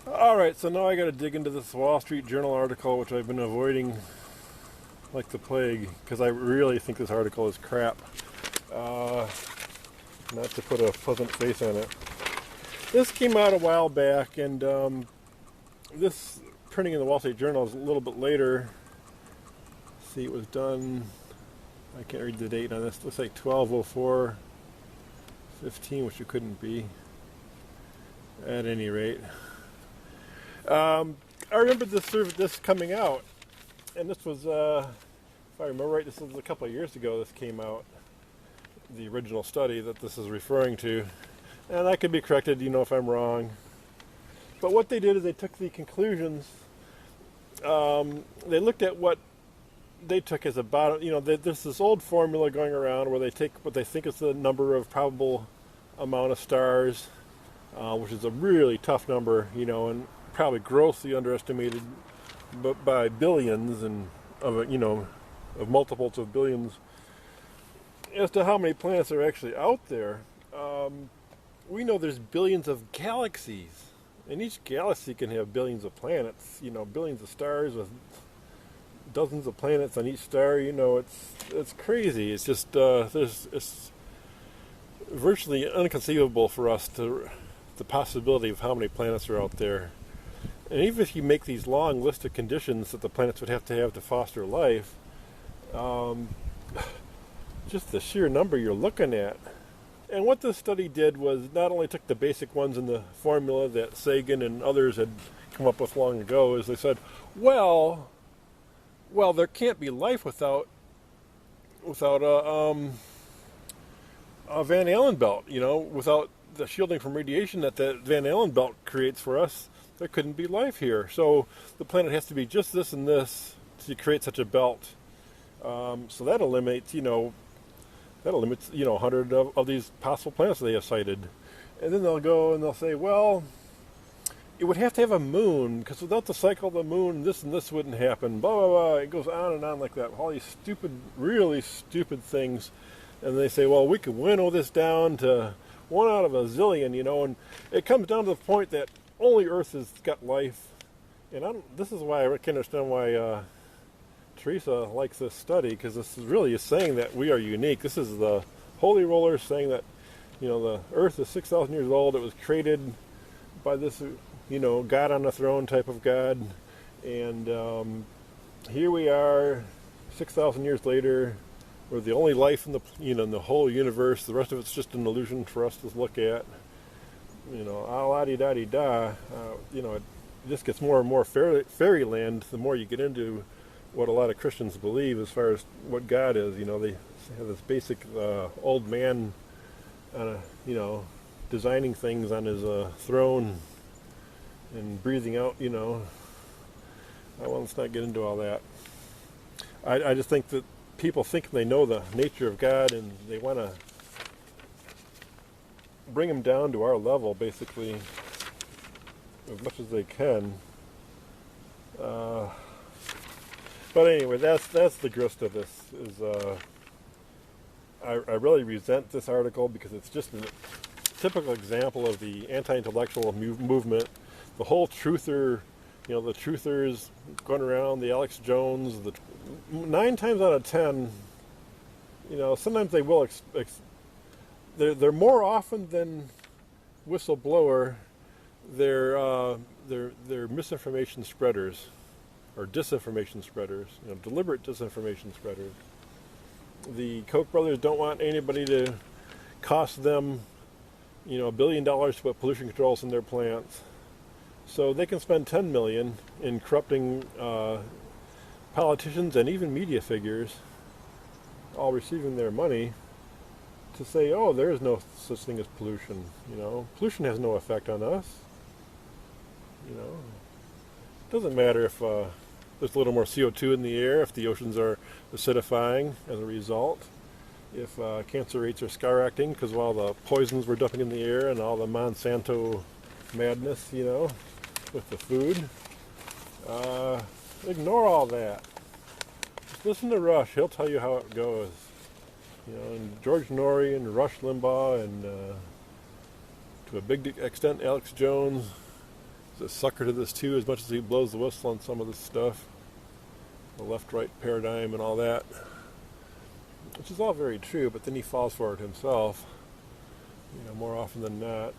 Alright, so now I gotta dig into this Wall Street Journal article, which I've been avoiding like the plague, because I really think this article is crap. Not to put a pleasant face on it. This came out a while back, and this printing in the Wall Street Journal is a little bit later. Let's see, it was done, I can't read the date on this, it looks like 12/04/15, which it couldn't be, at any rate. I remember this coming out, and this was, if I remember right, this was a couple of years ago this came out, the original study that this is referring to. And I could be corrected, if I'm wrong. But what they did is they took the conclusions, they looked at what they took as about, there's this old formula going around where they take what they think is the number of probable amount of stars, which is a really tough number, and probably grossly underestimated by billions and of multiples of billions as to how many planets are actually out there. We know there's billions of galaxies, and each galaxy can have billions of planets, billions of stars with dozens of planets on each star. It's crazy. It's just it's virtually inconceivable for us the possibility of how many planets are out there. And even if you make these long lists of conditions that the planets would have to foster life, just the sheer number you're looking at. And what this study did was not only took the basic ones in the formula that Sagan and others had come up with long ago, is they said, well, there can't be life without a Van Allen belt, without the shielding from radiation that the Van Allen belt creates for us. There couldn't be life here. So the planet has to be just this and this to create such a belt. So that eliminates, 100 of these possible planets they have cited. And then they'll go and they'll say, well, it would have to have a moon, because without the cycle of the moon, this and this wouldn't happen, blah, blah, blah. It goes on and on like that. All these stupid, really stupid things. And they say, well, we could winnow this down to 1 out of a zillion, and it comes down to the point that only Earth has got life. And this is why I can understand why Teresa likes this study, because this really is saying that we are unique. This is the holy rollers saying that, the Earth is 6,000 years old. It was created by this, God on the throne type of God. And here we are, 6,000 years later. We're the only life in the, in the whole universe. The rest of it's just an illusion for us to look at. Ah-la-di-da-di-da. It just gets more and more fairyland the more you get into what a lot of Christians believe as far as what God is. They have this basic old man, designing things on his throne and breathing out, let's not get into all that. I just think that people think they know the nature of God, and they want to bring him down to our level, basically, as much as they can. But anyway, that's the grist of this. I really resent this article because it's just a typical example of the anti-intellectual movement. The whole truther, the truthers going around, the Alex Jones, 9 times out of 10, sometimes they will. They're more often than whistleblower. They're misinformation spreaders. Or disinformation spreaders, deliberate disinformation spreaders. The Koch brothers don't want anybody to cost them, $1 billion to put pollution controls in their plants. So they can spend $10 million in corrupting politicians and even media figures, all receiving their money, to say, oh, there is no such thing as pollution. Pollution has no effect on us. It doesn't matter if there's a little more CO2 in the air, if the oceans are acidifying as a result, if cancer rates are skyrocketing because of all the poisons we're dumping in the air and all the Monsanto madness, with the food. Ignore all that. Just listen to Rush. He'll tell you how it goes. And George Norrie and Rush Limbaugh and to a big extent Alex Jones a sucker to this too, as much as he blows the whistle on some of this stuff, the left-right paradigm and all that, which is all very true, but then he falls for it himself, more often than not.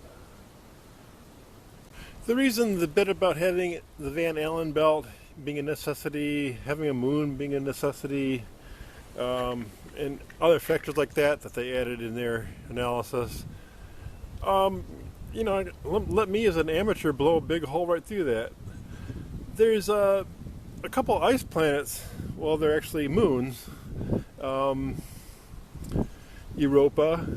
The reason the bit about having the Van Allen belt being a necessity, having a moon being a necessity, and other factors like that they added in their analysis, let me as an amateur blow a big hole right through that. There's a couple ice planets, well, they're actually moons, Europa,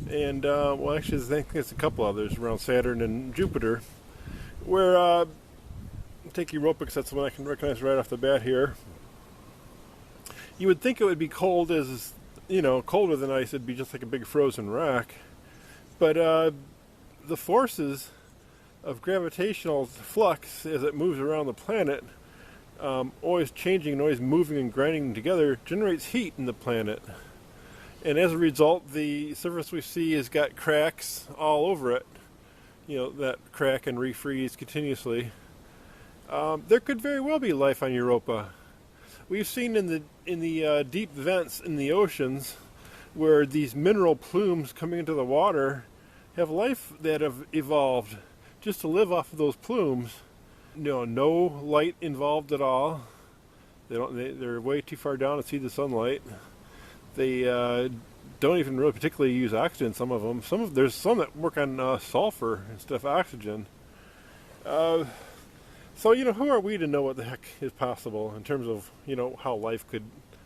and actually I think there's a couple others around Saturn and Jupiter, where take Europa because that's the one I can recognize right off the bat here. You would think it would be cold as, colder than ice. It'd be just like a big frozen rock. But the forces of gravitational flux as it moves around the planet, always changing, always moving and grinding together, generates heat in the planet. And as a result, the surface we see has got cracks all over it. That crack and refreeze continuously. There could very well be life on Europa. We've seen in the deep vents in the oceans where these mineral plumes coming into the water have life that have evolved just to live off of those plumes. No light involved at all. They're way too far down to see the sunlight. They don't even really particularly use oxygen. Some of them. There's some that work on sulfur instead of oxygen. So, who are we to know what the heck is possible in terms of, how life could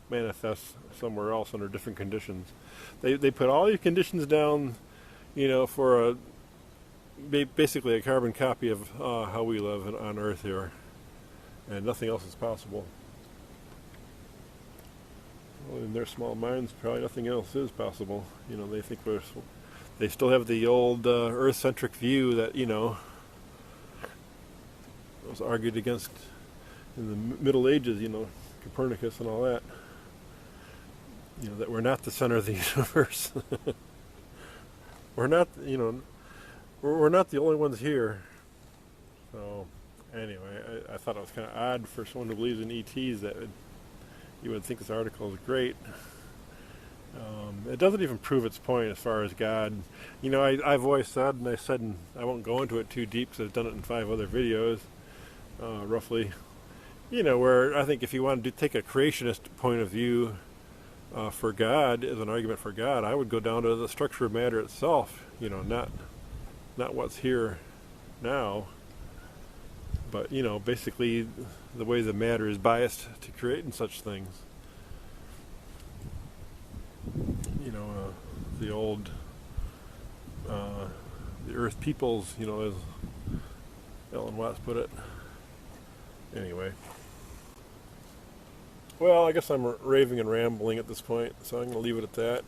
manifest somewhere else under different conditions? They put all these conditions down, for basically a carbon copy of how we live on Earth here, and nothing else is possible. Well, in their small minds, probably nothing else is possible. They think they still have the old Earth-centric view that, was argued against in the Middle Ages, Copernicus and all that. That we're not the center of the universe. We're not, we're not the only ones here. So, anyway, I thought it was kind of odd for someone who believes in ETs that you would think this article is great. It doesn't even prove its point as far as God. I've always said, and I said, and I won't go into it too deep because I've done it in 5 other videos, roughly, where I think if you wanted to take a creationist point of view for God, as an argument for God, I would go down to the structure of matter itself, not what's here now, but, basically the way the matter is biased to creating such things. The old, the Earth peoples, as Ellen Watts put it. Anyway. Well, I guess I'm raving and rambling at this point, so I'm going to leave it at that.